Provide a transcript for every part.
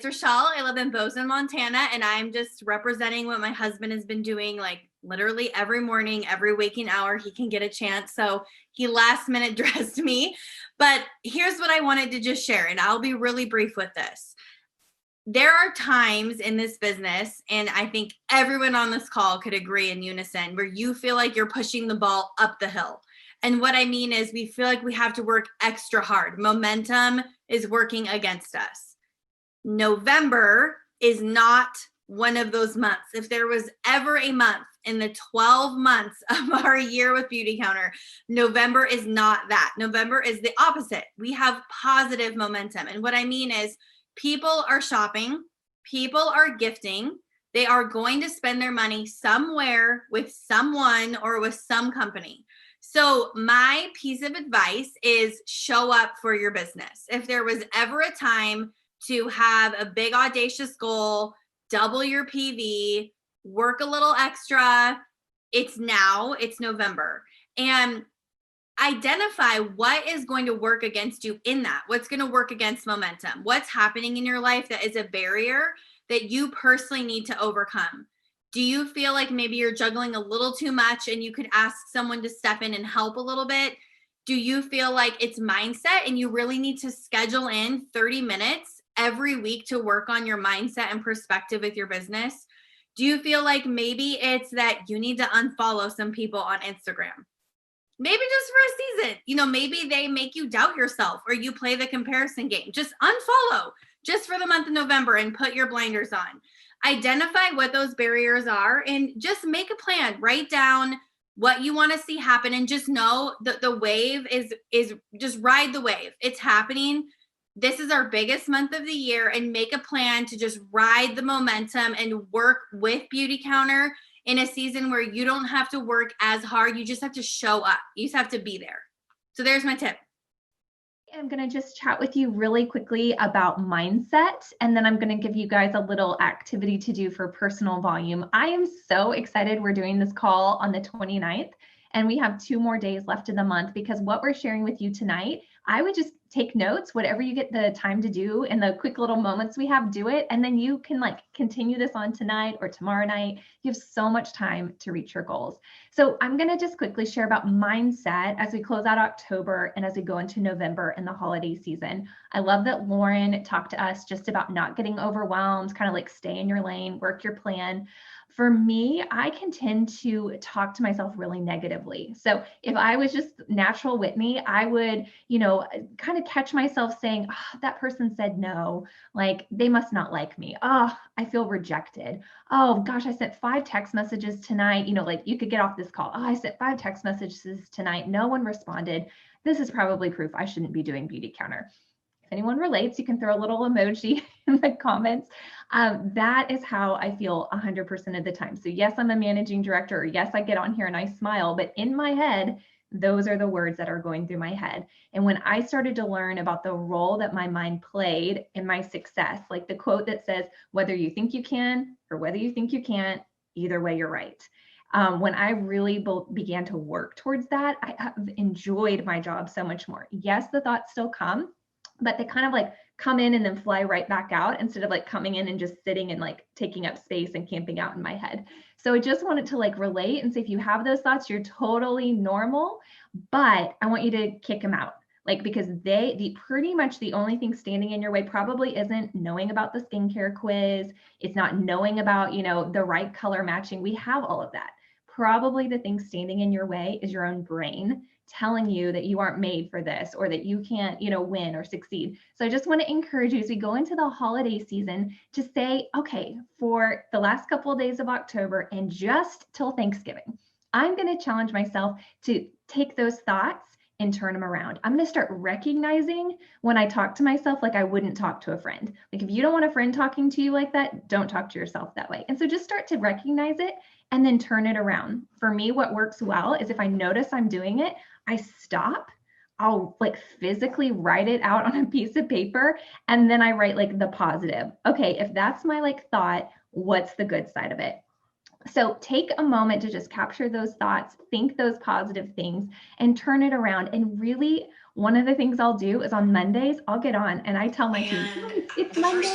It's Rochelle. I live in Bozeman, Montana, and I'm just representing what my husband has been doing like literally every morning, every waking hour he can get a chance. So he last minute dressed me. But here's what I wanted to just share, and I'll be really brief with this. There are times in this business, and I think everyone on this call could agree in unison, where you feel like you're pushing the ball up the hill. And what I mean is we feel like we have to work extra hard. Momentum is working against us. November is not one of those months. If there was ever a month in the 12 months of our year with Beautycounter, November is not that. November is the opposite. We have positive momentum. And what I mean is people are shopping, people are gifting, they are going to spend their money somewhere with someone or with some company. So my piece of advice is show up for your business. If there was ever a time to have a big audacious goal, double your PV, work a little extra, it's now, it's November. And identify what is going to work against you in that. What's going to work against momentum? What's happening in your life that is a barrier that you personally need to overcome? Do you feel like maybe you're juggling a little too much and you could ask someone to step in and help a little bit? Do you feel like it's mindset and you really need to schedule in 30 minutes every week to work on your mindset and perspective with your business? Do you feel like maybe it's that you need to unfollow some people on Instagram? Maybe just for a season, maybe they make you doubt yourself or you play the comparison game. Just unfollow just for the month of November and put your blinders on. Identify what those barriers are and just make a plan. Write down what you want to see happen and just know that the wave is just ride the wave. It's happening. This is our biggest month of the year, and make a plan to just ride the momentum and work with Beautycounter in a season where you don't have to work as hard. You just have to show up. You just have to be there. So there's my tip. I'm going to just chat with you really quickly about mindset, and then I'm going to give you guys a little activity to do for personal volume. I am so excited we're doing this call on the 29th, and we have 2 more days left in the month, because what we're sharing with you tonight, I would just take notes, whatever you get the time to do in the quick little moments we have, do it. And then you can continue this on tonight or tomorrow night. You have so much time to reach your goals. So I'm going to just quickly share about mindset as we close out October and as we go into November and the holiday season. I love that Lauren talked to us just about not getting overwhelmed, kind of stay in your lane, work your plan. For me, I can tend to talk to myself really negatively. So if I was just natural Whitney, I would, kind of catch myself saying, oh, that person said no, they must not like me. Oh, I feel rejected. Oh gosh, I sent 5 text messages tonight. You could get off this call. Oh, I sent 5 text messages tonight. No one responded. This is probably proof I shouldn't be doing Beautycounter. If anyone relates, you can throw a little emoji in the comments. That is how I feel 100% of the time. So yes, I'm a managing director, or yes, I get on here and I smile, but in my head, those are the words that are going through my head. And when I started to learn about the role that my mind played in my success, like the quote that says, whether you think you can or whether you think you can't, either way, you're right. When I really began to work towards that, I have enjoyed my job so much more. Yes, the thoughts still come, but they kind of come in and then fly right back out, instead of coming in and just sitting and taking up space and camping out in my head. So I just wanted to relate and say, if you have those thoughts, you're totally normal, but I want you to kick them out. Because pretty much the only thing standing in your way probably isn't knowing about the skincare quiz. It's not knowing about, the right color matching. We have all of that. Probably the thing standing in your way is your own brain telling you that you aren't made for this, or that you can't, win or succeed. So I just want to encourage you as we go into the holiday season to say, okay, for the last couple of days of October and just till Thanksgiving, I'm going to challenge myself to take those thoughts and turn them around. I'm going to start recognizing when I talk to myself like I wouldn't talk to a friend. If you don't want a friend talking to you like that, don't talk to yourself that way. And so just start to recognize it and then turn it around. For me, what works well is if I notice I'm doing it, I stop. I'll physically write it out on a piece of paper, and then I write the positive. Okay, if that's my thought, what's the good side of it? So take a moment to just capture those thoughts, think those positive things, and turn it around. And really, one of the things I'll do is on Mondays, I'll get on and I tell my team, it's Monday.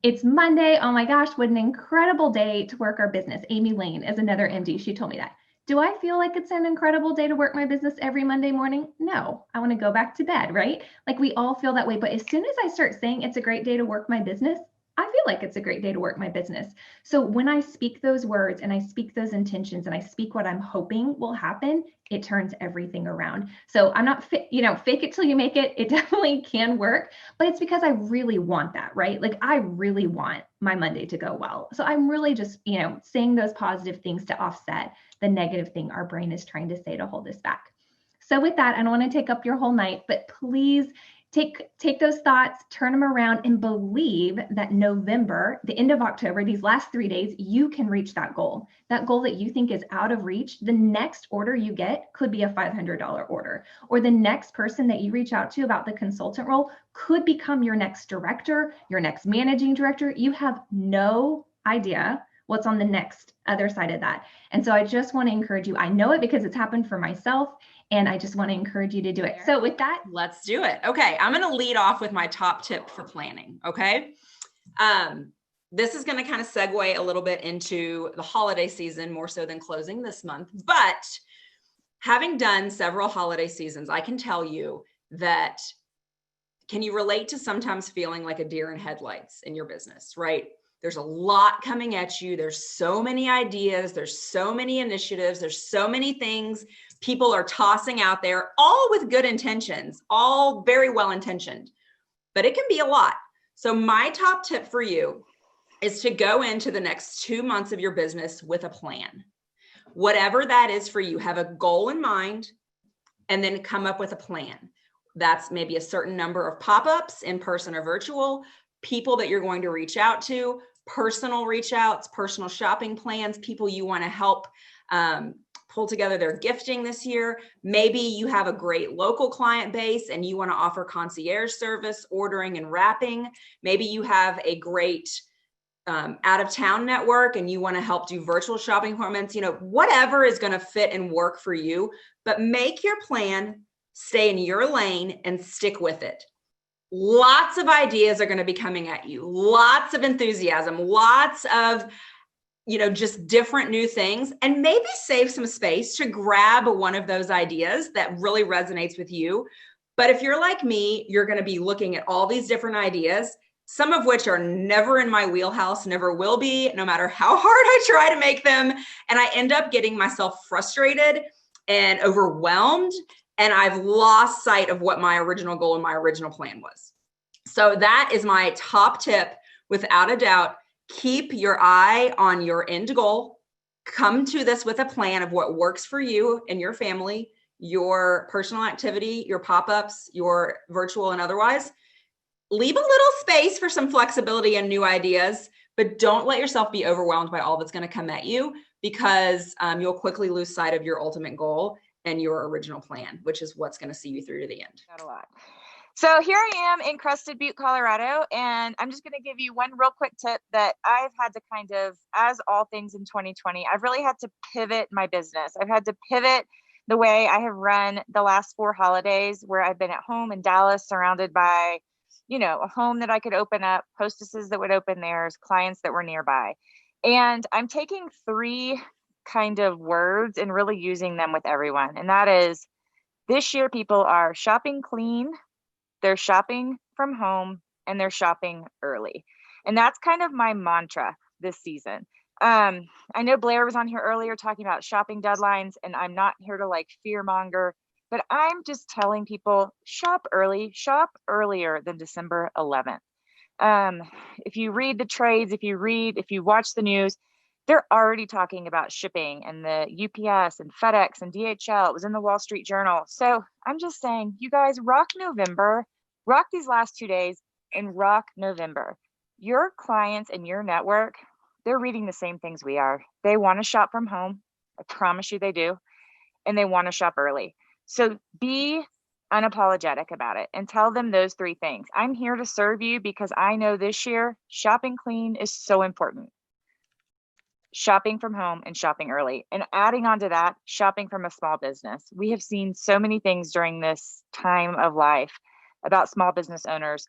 It's Monday. Oh my gosh, what an incredible day to work our business. Amy Lane is another MD. She told me that. Do I feel like it's an incredible day to work my business every Monday morning? No, I want to go back to bed, right? Like we all feel that way. But as soon as I start saying it's a great day to work my business, I feel like it's a great day to work my business. So when I speak those words and I speak those intentions and I speak what I'm hoping will happen, it turns everything around. So I'm not, fake it till you make it. It definitely can work, but it's because I really want that, right? Like I really want my Monday to go well. So I'm really just, saying those positive things to offset the negative thing our brain is trying to say to hold us back. So with that, I don't want to take up your whole night, but please take those thoughts, turn them around, and believe that November, the end of October, these last 3 days, you can reach that goal that you think is out of reach. The next order you get could be a $500 order, or the next person that you reach out to about the consultant role could become your next director, your next managing director. You have no idea what's on the next other side of that. And so I just want to encourage you. I know it because it's happened for myself. And I just want to encourage you to do it. So with that, let's do it. Okay. I'm going to lead off with my top tip for planning. Okay. This is going to kind of segue a little bit into the holiday season more so than closing this month, but having done several holiday seasons, I can tell you that, can you relate to sometimes feeling like a deer in headlights in your business, right? There's a lot coming at you. There's so many ideas. There's so many initiatives. There's so many things people are tossing out there, all with good intentions, all very well intentioned, but it can be a lot. So my top tip for you is to go into the next 2 months of your business with a plan. Whatever that is for you, have a goal in mind and then come up with a plan. That's maybe a certain number of pop-ups, in person or virtual, people that you're going to reach out to, personal reach outs, personal shopping plans, people you want to help pull together their gifting this year. Maybe you have a great local client base and you want to offer concierge service, ordering and wrapping. Maybe you have a great out of town network and you want to help do virtual shopping appointments, whatever is going to fit and work for you, but make your plan, stay in your lane and stick with it. Lots of ideas are going to be coming at you, lots of enthusiasm, lots of just different new things, and maybe save some space to grab one of those ideas that really resonates with you. But if you're like me, you're going to be looking at all these different ideas, some of which are never in my wheelhouse, never will be, no matter how hard I try to make them. And I end up getting myself frustrated and overwhelmed, and I've lost sight of what my original goal and my original plan was. So that is my top tip, without a doubt. Keep your eye on your end goal. Come to this with a plan of what works for you and your family, your personal activity, your pop-ups, your virtual and otherwise. Leave a little space for some flexibility and new ideas, but don't let yourself be overwhelmed by all that's going to come at you, because you'll quickly lose sight of your ultimate goal and your original plan, which is what's going to see you through to the end. Got a lot. So here I am in Crested Butte, Colorado, and I'm just going to give you one real quick tip that I've had to kind of, as all things in 2020, I've really had to pivot my business. I've had to pivot the way I have run the last 4 holidays, where I've been at home in Dallas, surrounded by, a home that I could open up, hostesses that would open theirs, clients that were nearby. And I'm taking 3 kind of words and really using them with everyone. And that is, this year people are shopping clean, they're shopping from home, and they're shopping early. And that's kind of my mantra this season. I know Blair was on here earlier talking about shopping deadlines, and I'm not here to fear monger, but I'm just telling people, shop early, shop earlier than December 11th. If you read the trades, if you watch the news, they're already talking about shipping and the UPS and FedEx and DHL. It was in the Wall Street Journal. So I'm just saying, you guys, rock November, rock these last 2 days, and rock November. Your clients and your network, they're reading the same things we are. They want to shop from home. I promise you they do. And they want to shop early. So be unapologetic about it and tell them those 3 things. I'm here to serve you because I know this year shopping clean is so important. Shopping from home and shopping early. And adding on to that, shopping from a small business. We have seen so many things during this time of life about small business owners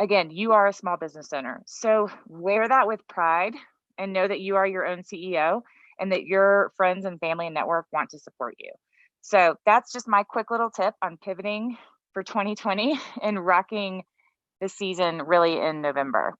again, you are a small business owner. So wear that with pride and know that you are your own CEO and that your friends and family and network want to support you. So that's just my quick little tip on pivoting for 2020 and rocking the season really in November.